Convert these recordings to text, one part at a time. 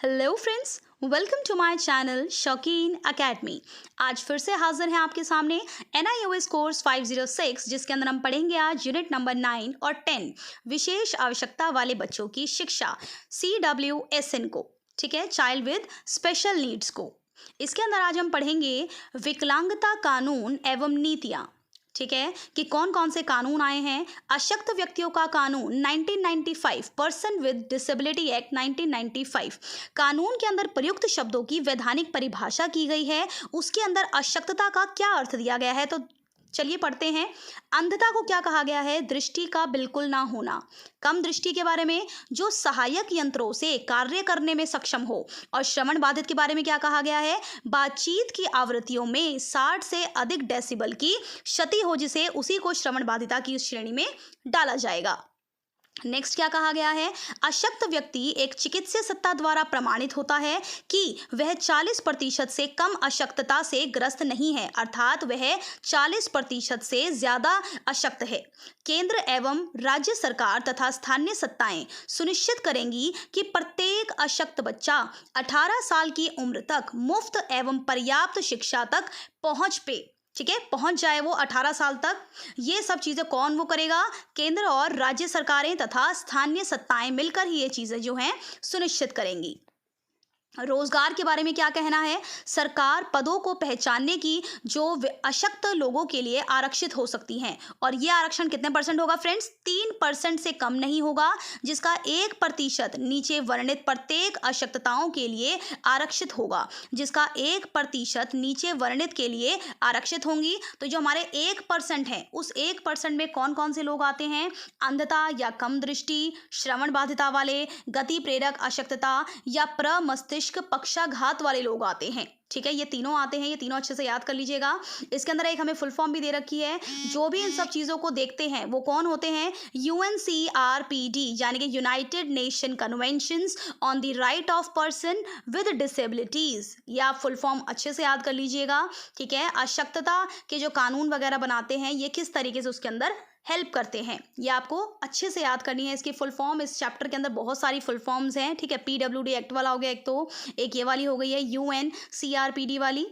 Hello friends, welcome to my channel Shaukeen academy. आज फिर से हाजिर हैं आपके सामने NIOS कोर्स 506, जिसके अंदर हम पढ़ेंगे आज यूनिट नंबर 9 और 10 विशेष आवश्यकता वाले बच्चों की शिक्षा CWSN को, ठीक है, चाइल्ड विद स्पेशल नीड्स को। इसके अंदर आज हम पढ़ेंगे विकलांगता कानून एवं नीतियाँ। ठीक है, कि कौन कौन से कानून आए हैं। अशक्त व्यक्तियों का कानून 1995, पर्सन विद डिसेबिलिटी एक्ट 1995। कानून के अंदर प्रयुक्त शब्दों की वैधानिक परिभाषा की गई है। उसके अंदर अशक्तता का क्या अर्थ दिया गया है, तो चलिए पढ़ते हैं। अंधता को क्या कहा गया है? दृष्टि का बिल्कुल ना होना। कम दृष्टि के बारे में जो सहायक यंत्रों से कार्य करने में सक्षम हो। और श्रवण बाधित के बारे में क्या कहा गया है? बातचीत की आवृत्तियों में 60 से अधिक डेसिबल की क्षति हो, जिसे उसी को श्रवण बाधिता की श्रेणी में डाला जाएगा। नेक्स्ट क्या कहा गया है? अशक्त व्यक्ति एक चिकित्सीय सत्ता द्वारा प्रमाणित होता है कि वह 40% से कम अशक्तता से ग्रस्त नहीं है, अर्थात वह 40% से ज्यादा अशक्त है। केंद्र एवं राज्य सरकार तथा स्थानीय सत्ताएं सुनिश्चित करेंगी कि प्रत्येक अशक्त बच्चा 18 साल की उम्र तक मुफ्त एवं पर्याप्त शिक्षा तक पहुंच जाए वो 18 साल तक। ये सब चीज़ें कौन वो करेगा? केंद्र और राज्य सरकारें तथा स्थानीय सत्ताएं मिलकर ही ये चीज़ें जो हैं सुनिश्चित करेंगी। रोजगार के बारे में क्या कहना है? सरकार पदों को पहचानने की जो अशक्त लोगों के लिए आरक्षित हो सकती हैं, और ये आरक्षण कितने परसेंट होगा फ्रेंड्स? 3% से कम नहीं होगा, जिसका 1% नीचे वर्णित प्रत्येक अशक्तताओं के लिए आरक्षित होगा, जिसका 1% नीचे वर्णित के लिए आरक्षित होंगी। तो जो हमारे 1% है, उस 1% में कौन कौन से लोग आते हैं? अंधता या कम दृष्टि, श्रवण बाधिता वाले, गति प्रेरक अशक्तता या प्रमस्तिष्क पक्षाघात वाले लोग आते हैं। ठीक है, ये तीनों आते हैं, ये तीनों अच्छे से याद कर लीजिएगा। इसके अंदर एक हमें फुल फॉर्म भी दे रखी है। जो भी इन सब चीजों को देखते हैं वो कौन होते हैं? UNCRPD, यानी कि United nation conventions on the right of person with disabilities. ये आप फुल फॉर्म अच्छे से याद कर लीजिएगा। ठीक है, अशक्तता के जो कानून वगैरह बनाते हैं, ये किस तरीके से उसके अंदर हेल्प करते हैं, ये आपको अच्छे से याद करनी है। इसकी फुल फॉर्म, इस चैप्टर के अंदर बहुत सारी फुल फॉर्म्स हैं। ठीक है, PWD एक्ट वाला हो गया एक, तो एक ये वाली हो गई है UNCRPD वाली।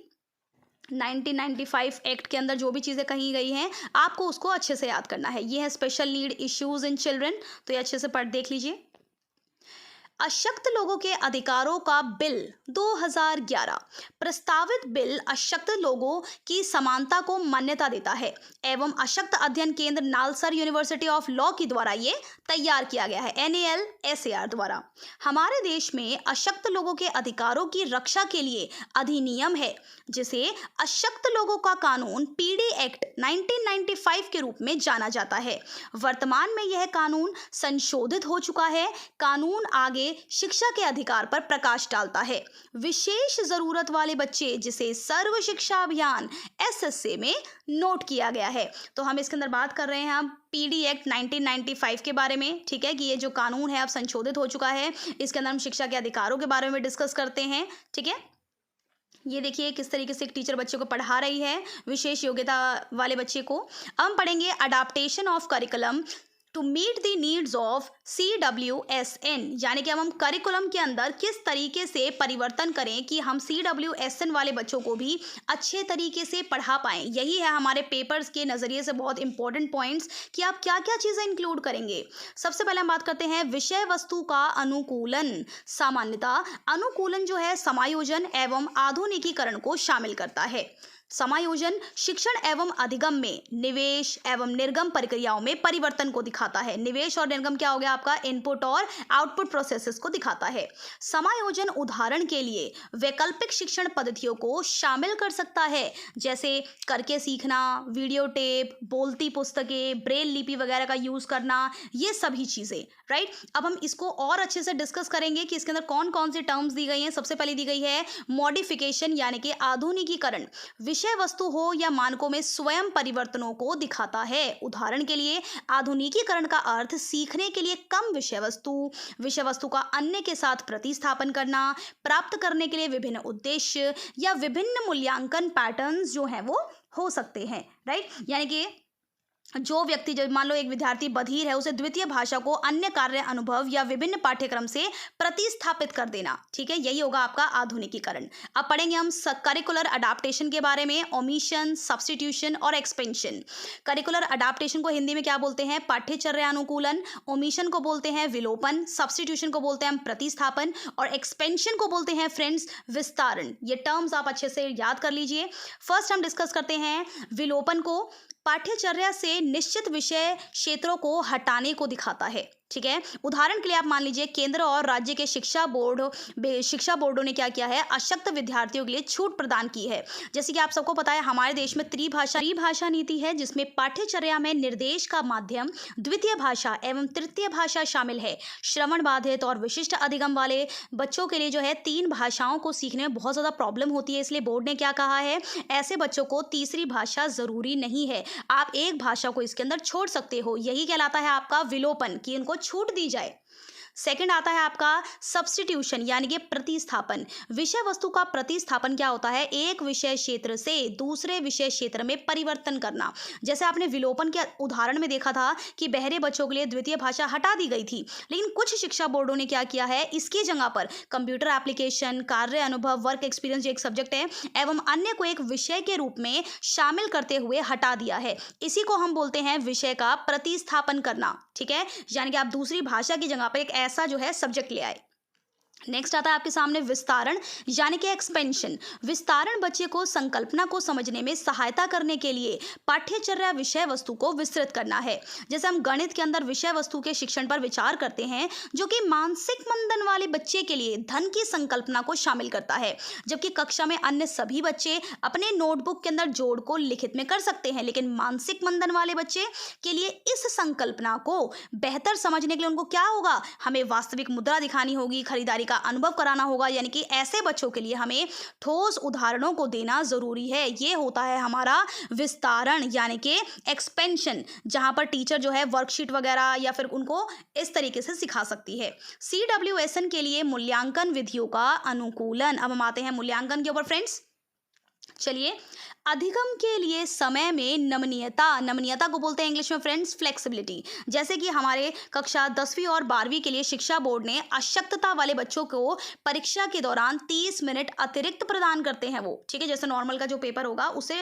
1995 एक्ट के अंदर जो भी चीज़ें कही गई हैं, आपको उसको अच्छे से याद करना है। ये है special need issues in children, तो ये अच्छे से पढ़ देख लीजिए। अशक्त लोगों के अधिकारों का बिल 2011। प्रस्तावित बिल अशक्त लोगों की समानता को मान्यता देता है एवं अशक्त अध्ययन केंद्र नालसर यूनिवर्सिटी ऑफ लॉ के द्वारा ये तैयार किया गया है, NALSAR द्वारा। हमारे देश में अशक्त लोगों के अधिकारों की रक्षा के लिए अधिनियम है, जिसे अशक्त लोगों का कानून PD एक्ट 1995 के रूप में जाना जाता है। वर्तमान में यह कानून संशोधित हो चुका है। कानून आगे शिक्षा के अधिकार पर प्रकाश डालता है। विशेष जरूरत वाले बच्चे, जिसे सर्व शिक्षा अभियान SSA में नोट किया गया है। तो हम इसके अंदर बात कर रहे हैं हम PD एक्ट 1995 के बारे में। ठीक है, कि ये जो कानून है अब संशोधित हो चुका है। इसके अंदर हम शिक्षा के अधिकारों के बारे में डिस्कस करते हैं। ठीक है, ये देखिए किस तरीके से एक टीचर बच्चे को पढ़ा रही है, विशेष योग्यता वाले बच्चे को। अब हम पढ़ेंगे adaptation of curriculum to meet the needs of CWSN, यानी कि हम करिकुलम के अंदर किस तरीके से परिवर्तन करें कि हम CWSN वाले बच्चों को भी अच्छे तरीके से पढ़ा पाएं। यही है हमारे पेपर्स के नज़रिए से बहुत इंपॉर्टेंट पॉइंट्स, कि आप क्या क्या चीज़ें इंक्लूड करेंगे। सबसे पहले हम बात करते हैं विषय वस्तु का अनुकूलन। सामान्यता अनुकूलन जो है समायोजन एवं आधुनिकीकरण को शामिल करता है। समायोजन शिक्षण एवं अधिगम में निवेश एवं निर्गम प्रक्रियाओं में परिवर्तन को दिखाता है। निवेश और निर्गम क्या हो गया आपका? इनपुट और आउटपुट प्रोसेसेस को दिखाता है। समायोजन उदाहरण के लिए वैकल्पिक शिक्षण पद्धतियों को शामिल कर सकता है, जैसे करके सीखना, वीडियो टेप, बोलती पुस्तकें, ब्रेल लिपि वगैरह का यूज करना, ये सभी चीजें। राइट, अब हम इसको और अच्छे से डिस्कस करेंगे कि इसके अंदर कौन कौन सी टर्म्स दी गई हैं। सबसे पहले दी गई है मॉडिफिकेशन, यानी कि आधुनिकीकरण। विषय वस्तु हो या मानकों में स्वयं परिवर्तनों को दिखाता है। उदाहरण के लिए आधुनिकीकरण का अर्थ सीखने के लिए कम विषय वस्तु का अन्य के साथ प्रतिस्थापन करना, प्राप्त करने के लिए विभिन्न उद्देश्य या विभिन्न मूल्यांकन पैटर्न्स जो हैं वो हो सकते हैं। राइट, यानी कि जो व्यक्ति, जब मान लो एक विद्यार्थी बधिर है, उसे द्वितीय भाषा को अन्य कार्य अनुभव या विभिन्न पाठ्यक्रम से प्रतिस्थापित कर देना। ठीक है, यही होगा आपका आधुनिकीकरण। अब पढ़ेंगे हम करिकुलर अडाप्टेशन के बारे में, ओमिशन, सब्स्टिट्यूशन और एक्सपेंशन। करिकुलर अडाप्टेशन को हिंदी में क्या बोलते हैं? पाठ्यचर्या अनुकूलन। ओमिशन को बोलते हैं विलोपन। सब्स्टिट्यूशन को बोलते हैं हम प्रतिस्थापन। और एक्सपेंशन को बोलते हैं फ्रेंड्स विस्तारण। ये टर्म्स आप अच्छे से याद कर लीजिए। फर्स्ट हम डिस्कस करते हैं विलोपन को। पाठ्यचर्या से निश्चित विषय क्षेत्रों को हटाने को दिखाता है। ठीक है, उदाहरण के लिए आप मान लीजिए केंद्र और राज्य के शिक्षा बोर्डों ने क्या किया है? अशक्त विद्यार्थियों के लिए छूट प्रदान की है। जैसे कि आप सबको पता है हमारे देश में त्रिभाषा नीति है, जिसमें पाठ्यचर्या में निर्देश का माध्यम द्वितीय भाषा एवं तृतीय भाषा शामिल है। श्रवण बाधित और विशिष्ट अधिगम वाले बच्चों के लिए जो है 3 भाषाओं को सीखने में बहुत ज़्यादा प्रॉब्लम होती है, इसलिए बोर्ड ने क्या कहा है? ऐसे बच्चों को तीसरी भाषा ज़रूरी नहीं है, आप एक भाषा को इसके अंदर छोड़ सकते हो। यही कहलाता है आपका विलोपन, कि उनको छूट दी जाए। सेकंड आता है आपका सब्स्टिट्यूशन यानी कि प्रतिस्थापन। विषय वस्तु का प्रतिस्थापन क्या होता है? एक विषय क्षेत्र से दूसरे विषय क्षेत्र में परिवर्तन करना। जैसे आपने विलोपन के उदाहरण में देखा था कि बहरे बच्चों के लिए द्वितीय भाषा हटा दी गई थी, लेकिन कुछ शिक्षा बोर्डों ने क्या किया है? इसकी जगह पर कंप्यूटर एप्लीकेशन, कार्य अनुभव, वर्क एक्सपीरियंस जो एक सब्जेक्ट है, एवं अन्य को एक विषय के रूप में शामिल करते हुए हटा दिया है। इसी को हम बोलते हैं विषय का प्रतिस्थापन करना। ठीक है, यानी कि आप दूसरी भाषा की जगह पर एक ऐसा जो है सब्जेक्ट ले आए। नेक्स्ट आता है आपके सामने विस्तारण यानी कि एक्सपेंशन। विस्तारण बच्चे को संकल्पना को समझने में सहायता करने के लिए पाठ्यचर्या विषय वस्तु को विस्तृत करना है। जैसे हम गणित के अंदर विषय वस्तु के शिक्षण पर विचार करते हैं, जो कि मानसिक मंदन वाले बच्चे के लिए धन की संकल्पना को शामिल करता है, जबकि कक्षा में अन्य सभी बच्चे अपने नोटबुक के अंदर जोड़ को लिखित में कर सकते हैं। लेकिन मानसिक मंदन वाले बच्चे के लिए इस संकल्पना को बेहतर समझने के लिए उनको क्या होगा? हमें वास्तविक मुद्रा दिखानी होगी, खरीदारी का अनुभव कराना होगा, यानी कि ऐसे बच्चों के लिए हमें ठोस उदाहरणों को देना जरूरी है। ये होता है हमारा विस्तारण यानी कि एक्सपेंशन, जहां पर टीचर जो है वर्कशीट वगैरह या फिर उनको इस तरीके से सिखा सकती है। CWSN के लिए मूल्यांकन विधियों का अनुकूलन। अब हम आते हैं मूल्यांकन के ऊपर फ्रेंड्स। चलिए, अधिगम के लिए समय में नमनीयता को बोलते हैं इंग्लिश में फ्रेंड्स फ्लेक्सिबिलिटी। जैसे कि हमारे कक्षा 10वीं और 12वीं के लिए शिक्षा बोर्ड ने अशक्तता वाले बच्चों को परीक्षा के दौरान 30 मिनट अतिरिक्त प्रदान करते हैं वो। ठीक है, जैसे नॉर्मल का जो पेपर होगा उसे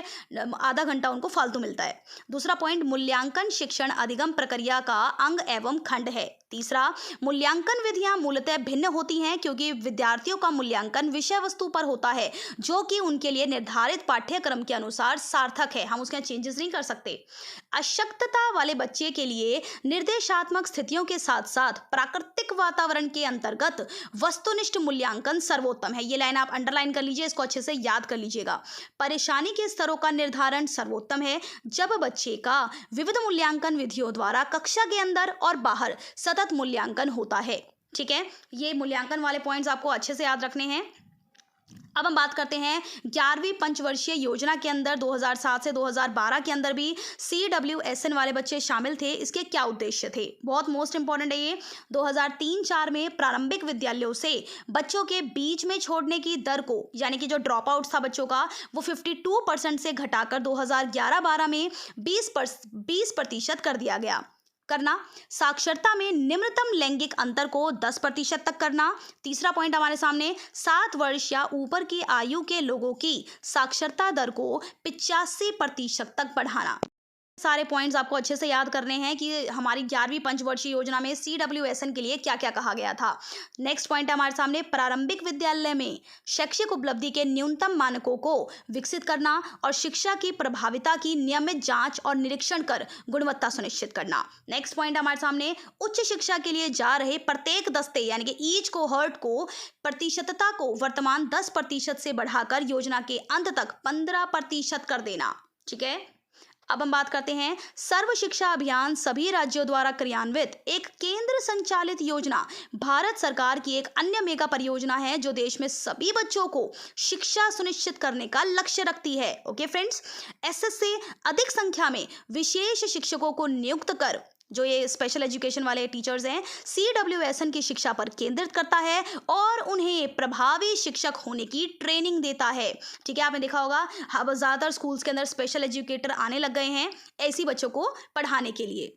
आधा घंटा उनको फालतू मिलता है। दूसरा पॉइंट, मूल्यांकन शिक्षण अधिगम प्रक्रिया का अंग एवं खंड है। तीसरा, मूल्यांकन विधियां मूलतः भिन्न होती हैं क्योंकि विद्यार्थियों का मूल्यांकन विषय वस्तु पर होता है, जो कि उनके लिए निर्धारित पाठ्यक्रम के अनुसार सार्थक है, हम उसके चेंजेस नहीं कर सकते। अशक्तता वाले बच्चे के लिए निर्देशात्मक स्थितियों के साथ साथ प्राकृतिक वातावरण के अंतर्गत वस्तुनिष्ठ मूल्यांकन सर्वोत्तम है। ये लाइन आप अंडरलाइन कर लीजिए, इसको अच्छे से याद कर लीजिएगा। परेशानी के स्तरों का निर्धारण सर्वोत्तम है जब बच्चे का विविध मूल्यांकन विधियों द्वारा कक्षा के अंदर और बाहर सतत मूल्यांकन होता है। ठीक है, ये मूल्यांकन वाले पॉइंट्स आपको अच्छे से याद रखने हैं। अब हम बात करते हैं 11वीं पंचवर्षीय योजना के अंदर 2007 से 2012 के अंदर भी CWSN वाले बच्चे शामिल थे। इसके क्या उद्देश्य थे? बहुत मोस्ट इंपॉर्टेंट है ये। 2003-04 में प्रारंभिक विद्यालयों से बच्चों के बीच में छोड़ने की दर को, यानी कि जो ड्रॉप आउट था बच्चों का, वो 52% से घटाकर 2011-12 में 20% कर दिया गया। साक्षरता में निम्नतम लैंगिक अंतर को 10% तक करना। तीसरा पॉइंट हमारे सामने 7 वर्ष या ऊपर की आयु के लोगों की साक्षरता दर को 85% तक बढ़ाना। सारे पॉइंट्स आपको अच्छे से याद करने हैं कि हमारी 11वीं पंचवर्षीय योजना में CWSN के लिए क्या क्या कहा गया था। नेक्स्ट पॉइंट है हमारे सामने प्रारंभिक विद्यालय में शैक्षिक उपलब्धि के न्यूनतम मानकों को विकसित करना और शिक्षा की प्रभाविता की नियमित जांच और निरीक्षण कर गुणवत्ता सुनिश्चित करना। नेक्स्ट पॉइंट हमारे सामने उच्च शिक्षा के लिए जा रहे प्रत्येक दस्ते यानी कि ईच कोहर्ट को प्रतिशतता को वर्तमान 10% से बढ़ाकर योजना के अंत तक 15% कर देना। ठीक है, अब हम बात करते हैं सर्व शिक्षा अभियान सभी राज्यों द्वारा क्रियान्वित एक केंद्र संचालित योजना, भारत सरकार की एक अन्य मेगा परियोजना है जो देश में सभी बच्चों को शिक्षा सुनिश्चित करने का लक्ष्य रखती है। ओके फ्रेंड्स, SS से अधिक संख्या में विशेष शिक्षकों को नियुक्त कर जो ये स्पेशल एजुकेशन वाले टीचर्स हैं, CWSN की शिक्षा पर केंद्रित करता है और उन्हें प्रभावी शिक्षक होने की ट्रेनिंग देता है। ठीक है, आपने देखा होगा अब ज़्यादातर स्कूल्स के अंदर स्पेशल एजुकेटर आने लग गए हैं ऐसी बच्चों को पढ़ाने के लिए।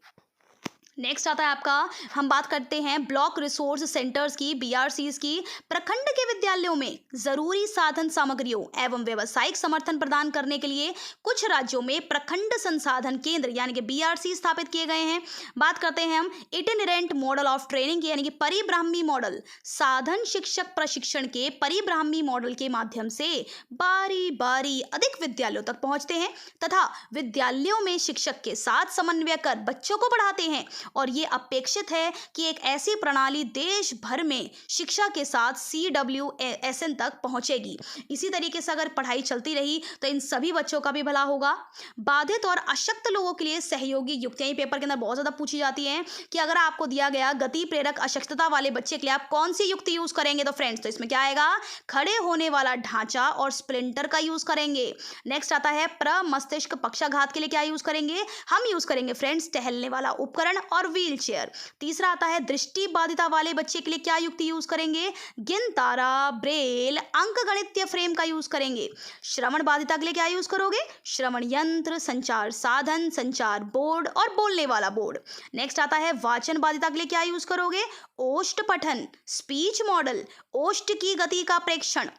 नेक्स्ट आता है आपका, हम बात करते हैं ब्लॉक रिसोर्स सेंटर्स की, BRCs की। प्रखंड के विद्यालयों में जरूरी साधन सामग्रियों एवं व्यावसायिक समर्थन प्रदान करने के लिए कुछ राज्यों में प्रखंड संसाधन केंद्र यानी कि BRC स्थापित किए गए हैं। बात करते हैं हम इटिनेरेंट मॉडल ऑफ ट्रेनिंग की, यानी कि परिभ्रामी मॉडल। साधन शिक्षक प्रशिक्षण के परिभ्रामी मॉडल के माध्यम से बारी बारी अधिक विद्यालयों तक पहुंचते हैं तथा विद्यालयों में शिक्षक के साथ समन्वय कर बच्चों को पढ़ाते हैं। और ये अपेक्षित है कि एक ऐसी प्रणाली देश भर में शिक्षा के साथ CWSN तक पहुंचेगी। इसी तरीके से अगर पढ़ाई चलती रही तो इन सभी बच्चों का भी भला होगा। बाधित और अशक्त लोगों के लिए सहयोगी युक्तियां ही पेपर के अंदर बहुत ज़्यादा पूछी जाती हैं कि अगर आपको दिया गया गति प्रेरक अशक्तता वाले बच्चे के लिए आप कौन सी युक्ति यूज़ करेंगे, तो फ्रेंड्स तो इसमें क्या आएगा, खड़े होने वाला ढांचा और स्प्लिंटर का यूज़ करेंगे। नेक्स्ट आता है प्रमस्तिष्क पक्षाघात के लिए क्या यूज़ करेंगे, हम यूज़ करेंगे फ्रेंड्स टहलने वाला उपकरण और व्हील चेयर। तीसरा आता है दृष्टि बाधिता वाले बच्चे के लिए क्या युक्ति यूज करेंगे, गिनतारा, ब्रेल, अंकगणितीय फ्रेम का यूज करेंगे। श्रवण बाधिता के लिए क्या यूज करोगे, श्रवण यंत्र, संचार साधन, संचार बोर्ड और बोलने वाला बोर्ड। नेक्स्ट आता है वाचन बाधिता के लिए क्या यूज करोगे, ओष्ठ पठन, स्पीच मॉडल, ओष्ठ की गति का प्रेक्षण।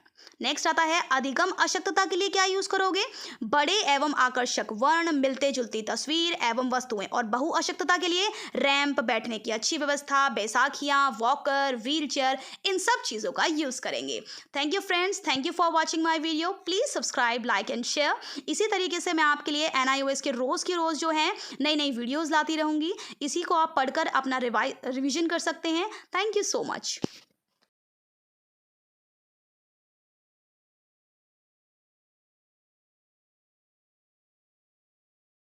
नेक्स्ट आता है अधिगम अशक्तता के लिए क्या यूज करोगे, बड़े एवं आकर्षक वर्ण, मिलते जुलती तस्वीर एवं वस्तुएं। और बहु अशक्तता के लिए रैंप, बैठने की अच्छी व्यवस्था, बैसाखियां, वॉकर, व्हील चेयर, इन सब चीज़ों का यूज करेंगे। Thank you friends, thank you for watching my video. Please subscribe, like and share. इसी तरीके से मैं आपके लिए NIOS के रोज़ की रोज़ जो है नई नई वीडियोज़ लाती रहूँगी। इसी को आप पढ़कर अपना रिविजन कर सकते हैं। Thank you so much.